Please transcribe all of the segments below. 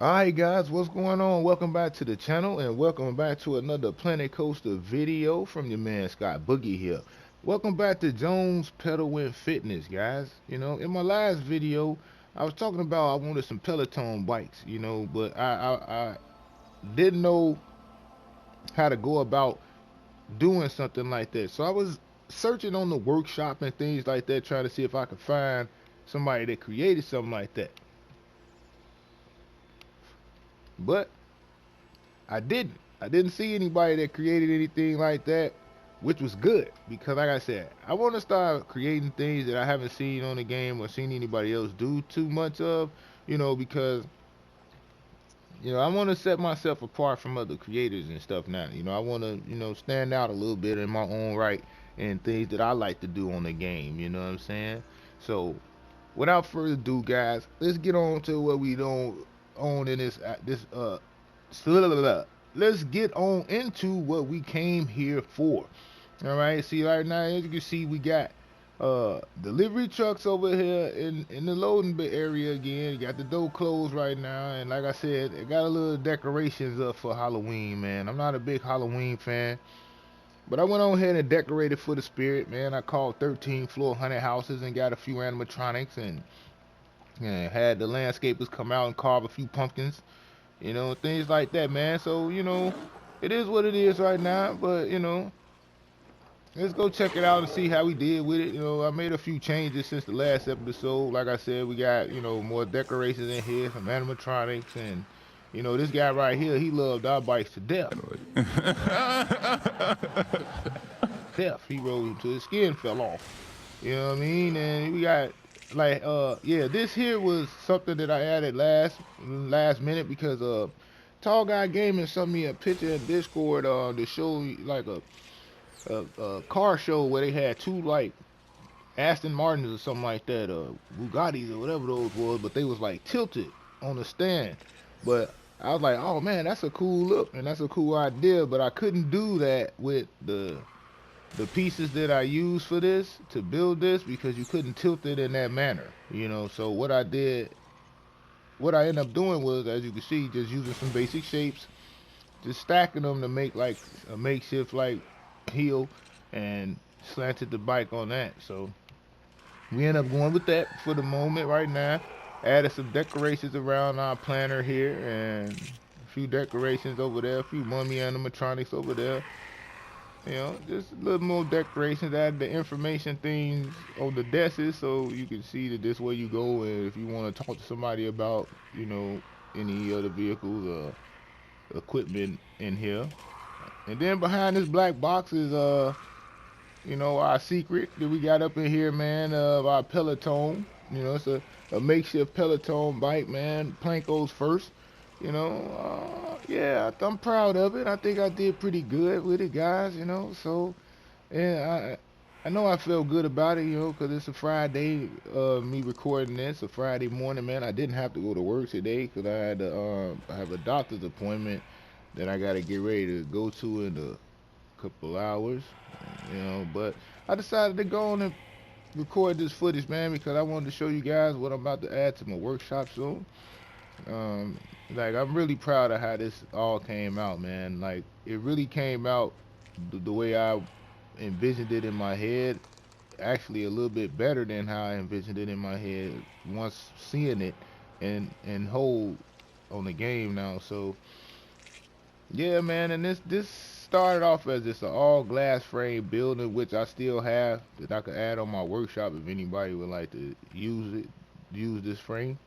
Alright guys, what's going on? Welcome back to the channel and welcome back to another Planet Coaster video from your man Scott-Boogie here. Welcome back to Jones Pedal and Fitness, guys. In my last video, I was talking about I wanted some Peloton bikes, but I didn't know how to go about doing something like that. So I was searching on the workshop and things like that, trying to see if I could find somebody that created something like that. But I didn't. I didn't see anybody that created anything like that, which was good because, like I said, I want to start creating things that I haven't seen on the game or seen anybody else do too much of, because I want to set myself apart from other creators and stuff now. I want to, stand out a little bit in my own right and things that I like to do on the game. You know what I'm saying? So, without further ado, guys, let's get on to what we don't own in this. Let's get on into what we came here for. All right. See, right now, as you can see, we got delivery trucks over here in the loading bay area again. You got the door closed right now, and like I said, it got a little decorations up for Halloween, man. I'm not a big Halloween fan, but I went on ahead and decorated for the spirit, man. I called 13 floor haunted houses and got a few animatronics and had the landscapers come out and carve a few pumpkins, things like that, man. So, it is what it is right now, but, let's go check it out and see how we did with it. I made a few changes since the last episode. Like I said, we got, more decorations in here, some animatronics, and, this guy right here, he loved our bikes to death. Death. He rode until his skin fell off. You know what I mean? And we got like yeah, this here was something that I added last minute because Tall Guy Gaming sent me a picture in Discord to show like a car show where they had two like Aston Martins or something like that, Bugattis or whatever those was, but they was like tilted on the stand. But I was like, oh man, that's a cool look and that's a cool idea, but I couldn't do that with the pieces that I used for this to build this because you couldn't tilt it in that manner, So what I ended up doing was, as you can see, just using some basic shapes, just stacking them to make like a makeshift like heel, and slanted the bike on that. So we end up going with that for the moment right now. Added some decorations around our planner here and a few decorations over there, a few mummy animatronics over there. Just a little more decorations. Add the information things on the desks so you can see that this way you go. And if you want to talk to somebody about, any other vehicles or equipment in here. And then behind this black box is, our secret that we got up in here, man, of our Peloton. It's a makeshift Peloton bike, man. Planco's first. Yeah, I'm proud of it. I think I did pretty good with it, guys. So yeah, I know I feel good about it, because it's a Friday. Me recording this a Friday morning, man. I didn't have to go to work today because I had to I have a doctor's appointment that I got to get ready to go to in a couple hours. But I decided to go on and record this footage, man, because I wanted to show you guys what I'm about to add to my workshop soon. Um, like I'm really proud of how this all came out, man. Like it really came out the way I envisioned it in my head. Actually, a little bit better than how I envisioned it in my head once seeing it and whole on the game now. So yeah, man. And this started off as just an all glass frame building, which I still have that I could add on my workshop if anybody would like to use this frame.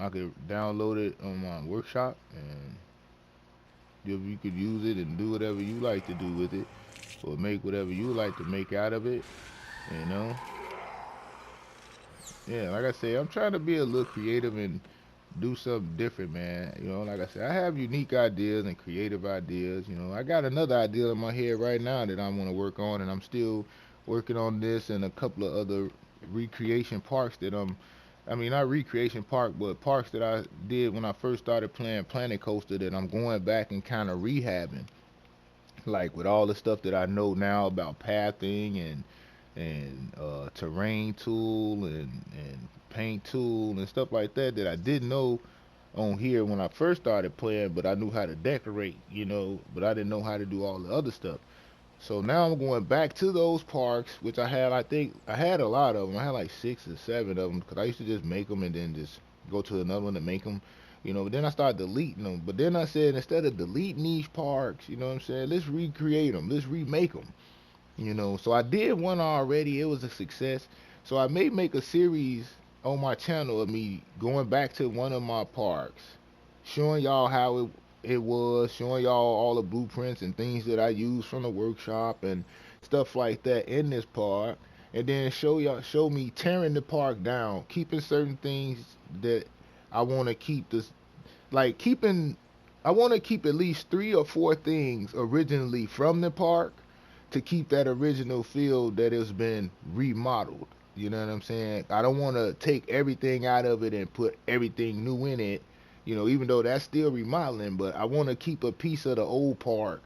I could download it on my workshop, and you could use it and do whatever you like to do with it, or make whatever you like to make out of it. You know, yeah. Like I say, I'm trying to be a little creative and do something different, man. Like I said, I have unique ideas and creative ideas. I got another idea in my head right now that I want to work on, and I'm still working on this and a couple of other recreation parks that I mean, not recreation park, but parks that I did when I first started playing Planet Coaster that I'm going back and kind of rehabbing, like with all the stuff that I know now about pathing and terrain tool and paint tool and stuff like that that I didn't know on here when I first started playing, but I knew how to decorate, you know, but I didn't know how to do all the other stuff. So now I'm going back to those parks, which I had. I think I had a lot of them. I had like 6 or 7 of them because I used to just make them and then just go to another one to make them, you know. But then I started deleting them. But then I said instead of deleting these parks, you know what I'm saying? Let's recreate them. Let's remake them. You know, so I did one already. It was a success. So I may make a series on my channel of me going back to one of my parks, showing y'all how it was, showing y'all all the blueprints and things that I used from the workshop and stuff like that in this park, and then show me tearing the park down, keeping certain things that I want to keep this like keeping I want to keep at least 3 or 4 things originally from the park to keep that original feel that has been remodeled. You know what I'm saying? I don't want to take everything out of it and put everything new in it. You know, even though that's still remodeling, but I want to keep a piece of the old park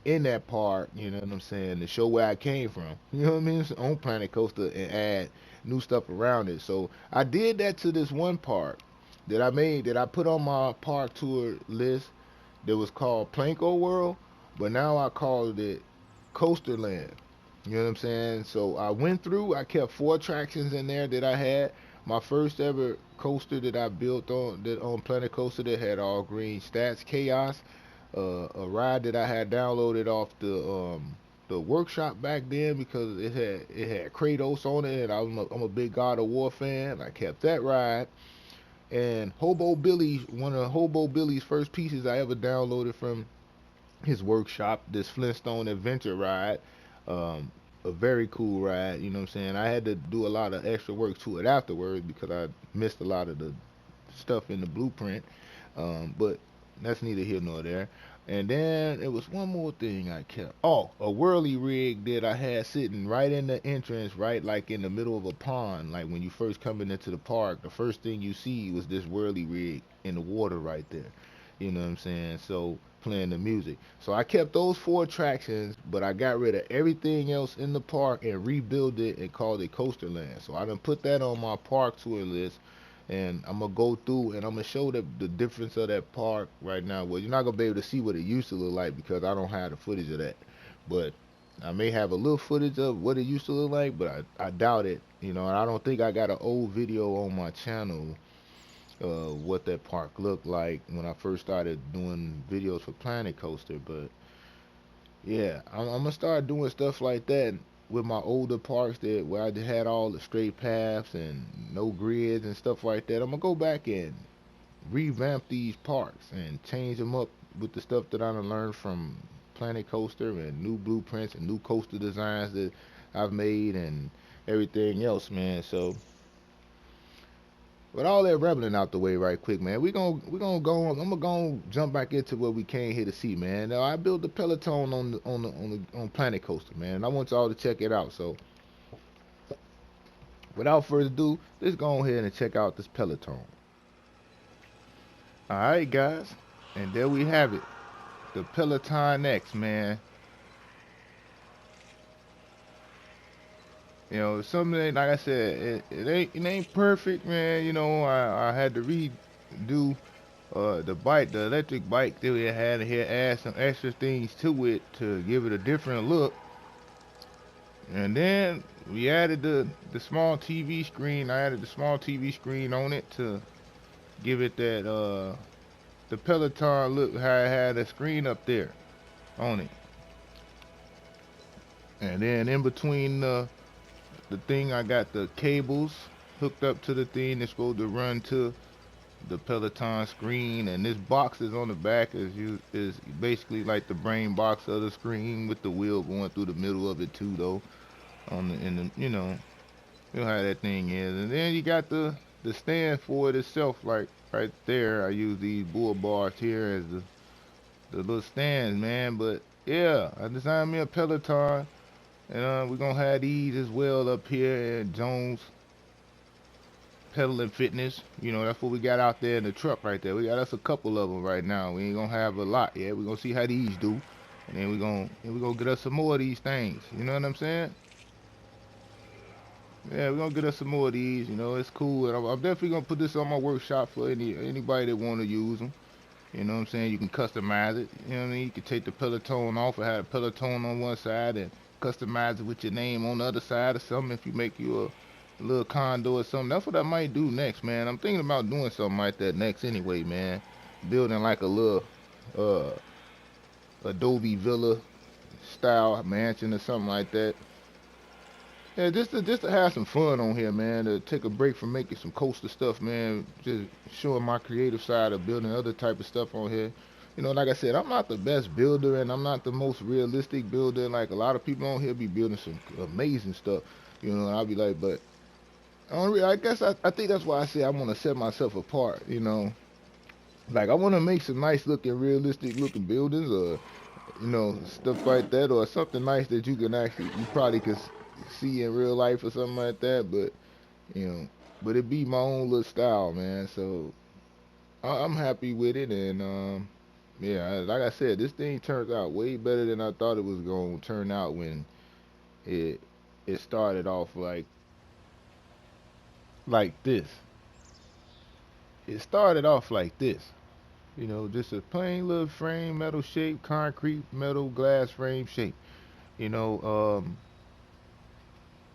in that park. You know what I'm saying? To show where I came from. You know what I mean? On Planet Coaster and add new stuff around it. So I did that to this one park that I made that I put on my park tour list that was called Planco World, but now I called it Coaster Land. You know what I'm saying? So I went through, I kept 4 attractions in there that I had. My first ever coaster that I built on Planet Coaster that had all green stats, Chaos, a ride that I had downloaded off the workshop back then because it had Kratos on it, and I'm a big God of War fan. I kept that ride. And Hobo Billy, one of Hobo Billy's first pieces I ever downloaded from his workshop, this Flintstone Adventure ride. Um, a very cool ride, you know what I'm saying? I had to do a lot of extra work to it afterwards because I missed a lot of the stuff in the blueprint. But that's neither here nor there. And then it was one more thing I kept. Oh, a whirly rig that I had sitting right in the entrance, right like in the middle of a pond. Like when you first coming into the park, the first thing you see was this whirly rig in the water right there. You know what I'm saying? So playing the music. So I kept those 4 attractions, but I got rid of everything else in the park and rebuilt it and called it Coaster Land. So I done put that on my park tour list, and I'm gonna go through and I'm gonna show the difference of that park right now. Well, you're not gonna be able to see what it used to look like because I don't have the footage of that, but I may have a little footage of what it used to look like, but I doubt it. You know, and I don't think I got an old video on my channel what that park looked like when I first started doing videos for Planet Coaster. But yeah, I'm gonna start doing stuff like that with my older parks that where I just had all the straight paths and no grids and stuff like that. I'm gonna go back and revamp these parks and change them up with the stuff that I done learned from Planet Coaster and new blueprints and new coaster designs that I've made and everything else, man. So with all that rambling out the way right quick, man, we gonna go on. I'm gonna go jump back into what we came here to see, man. Now, I built the Peloton on Planet Coaster, man. And I want y'all to check it out. So without further ado, let's go ahead and check out this Peloton. All right, guys, and there we have it, the Peloton X, man. You know, something like I said, it ain't perfect, man. You know, I had to redo the electric bike that we had here, add some extra things to it to give it a different look. And then we added the small TV screen. I added the small TV screen on it to give it that the Peloton look, how it had a screen up there on it. And then in between the thing, I got the cables hooked up to the thing that's supposed to run to the Peloton screen, and this box is on the back is basically like the brain box of the screen with the wheel going through the middle of it too, though. On the in the you know how that thing is, and then you got the stand for it itself, like right there. I use these bull bars here as the little stands, man. But yeah, I designed me a Peloton, and we're gonna have these as well up here at Jones Pedaling Fitness. You know, that's what we got out there in the truck right there. We got us a couple of them right now. We ain't gonna have a lot yet. We're gonna see how these do, and then we're gonna get us some more of these things. You know what I'm saying? Yeah, we're gonna get us some more of these. You know, it's cool, and I'm definitely gonna put this on my workshop for anybody that want to use them. You know what I'm saying? You can customize it. You know what I mean? You can take the Peloton off and have a Peloton on one side and customize it with your name on the other side or something. If you make you a little condo or something, that's what I might do next, man. I'm thinking about doing something like that next anyway, man. Building like a little uh Adobe Villa style mansion or something like that. Yeah, just to have some fun on here, man. To take a break from making some coaster stuff, man. Just showing my creative side of building other type of stuff on here. You know, like I said, I'm not the best builder and I'm not the most realistic builder. Like a lot of people on here be building some amazing stuff. You know, and I'll be like, but I guess I think that's why I say I want to set myself apart. You know, like I want to make some nice looking, realistic looking buildings, or you know, stuff like that, or something nice that you probably could see in real life or something like that. But you know, but it be my own little style, man. So I'm happy with it, and yeah, like I said, this thing turns out way better than I thought it was gonna turn out when it it started off like this. It started off like this. You know, just a plain little frame, metal shape, concrete, metal, glass frame shape. You know,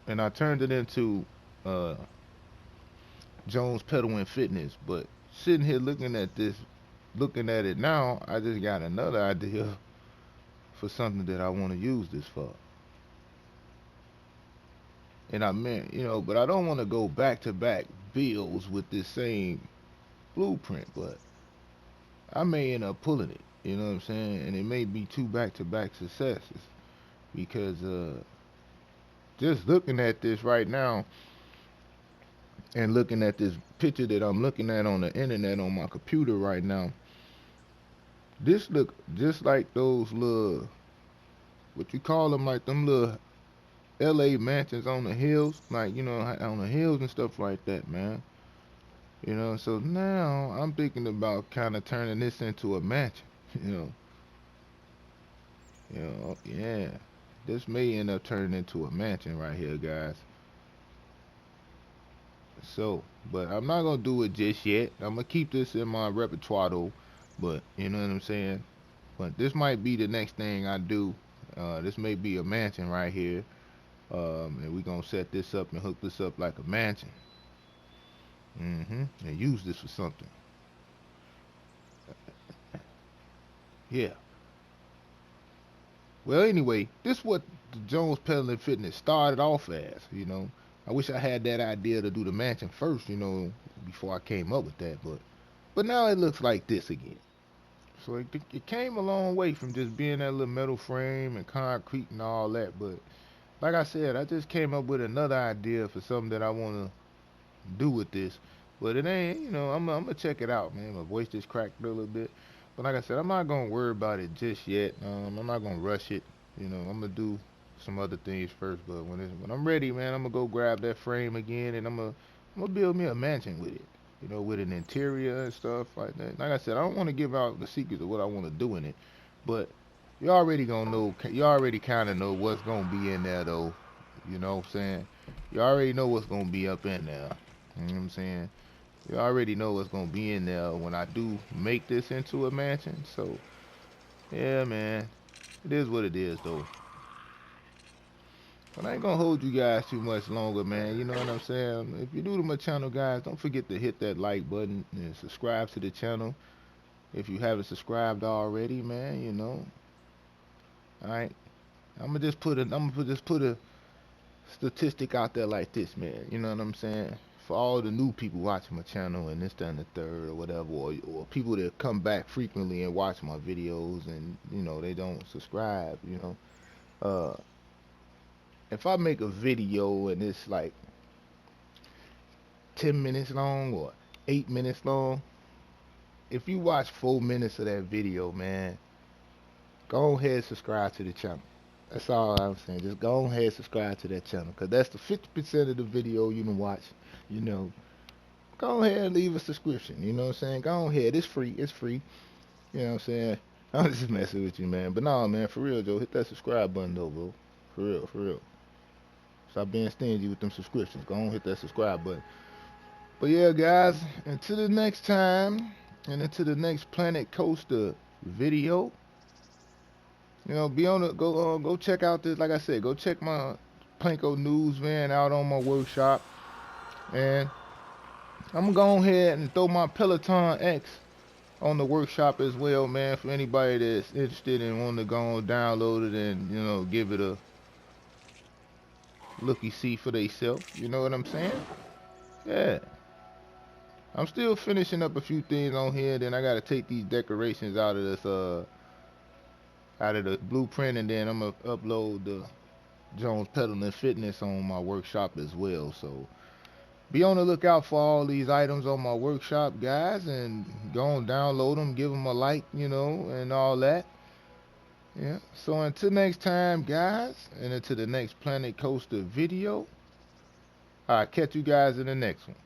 and I turned it into uh, Jones Pedal and Fitness. But sitting here looking at this, looking at it now, I just got another idea for something that I want to use this for. And I meant, you know, but I don't want to go back to back bills with this same blueprint. But I may end up pulling it. You know what I'm saying? And it may be two back to back successes because just looking at this right now and looking at this picture that I'm looking at on the internet on my computer right now, this look just like those little what you call them, like them little L.A. mansions on the hills, like you know on the hills and stuff like that, man. You know, so now I'm thinking about kind of turning this into a mansion. You know, yeah. This may end up turning into a mansion right here, guys. So, but I'm not gonna do it just yet. I'm gonna keep this in my repertoire though. But you know what I'm saying. But this might be the next thing I do. This may be a mansion right here, and we gonna set this up and hook this up like a mansion. And use this for something. Yeah. Well, anyway, this is what the Jones Peddling Fitness started off as. You know, I wish I had that idea to do the mansion first. You know, before I came up with that. But now it looks like this again. So it came a long way from just being that little metal frame and concrete and all that. But like I said, I just came up with another idea for something that I want to do with this. But it ain't, you know, I'm gonna check it out, man. My voice just cracked a little bit. But like I said, I'm not gonna worry about it just yet. I'm not gonna rush it. You know, I'm gonna do some other things first. But when I'm ready, man, I'm gonna go grab that frame again, and I'm gonna build me a mansion with it. You know, with an interior and stuff like that. Like I said, I don't want to give out the secrets of what I want to do in it, but you already gonna know. You already kind of know what's gonna be in there, though. You know what I'm saying? You already know what's gonna be up in there. You know what I'm saying? You already know what's gonna be in there when I do make this into a mansion. So yeah, man, it is what it is, though. But I ain't gonna hold you guys too much longer, man. You know what I'm saying? If you're new to my channel, guys, don't forget to hit that like button and subscribe to the channel. If you haven't subscribed already, man, you know. All right, I'm gonna just put a statistic out there like this, man. You know what I'm saying? For all the new people watching my channel and this, that, and the third, or whatever, or people that come back frequently and watch my videos and you know they don't subscribe, you know. Uh, if I make a video and it's like 10 minutes long or 8 minutes long, if you watch 4 minutes of that video, man, go ahead and subscribe to the channel. That's all I'm saying. Just go ahead and subscribe to that channel, cause that's the 50% of the video you can watch. You know, go ahead and leave a subscription. You know what I'm saying? Go ahead. It's free. It's free. You know what I'm saying? I'm just messing with you, man. But no, man, for real, Joe, hit that subscribe button, though, bro. For real, for real. Stop being stingy with them subscriptions. Go on, hit that subscribe button. But yeah, guys, until the next time, and until the next Planet Coaster video, you know, be on the go check out this. Like I said, go check my Planco news van out on my workshop, and I'm gonna go ahead and throw my Peloton X on the workshop as well, man. For anybody that's interested and want to go and download it and, you know, give it a looky see for theyself. You know what I'm saying? Yeah. I'm still finishing up a few things on here. Then I gotta take these decorations out of this out of the blueprint, and then I'm gonna upload the Jones Peddling Fitness on my workshop as well. So be on the lookout for all these items on my workshop, guys, and go and download them, give them a like, you know, and all that. Yeah. So until next time, guys, and until the next Planet Coaster video, I'll catch you guys in the next one.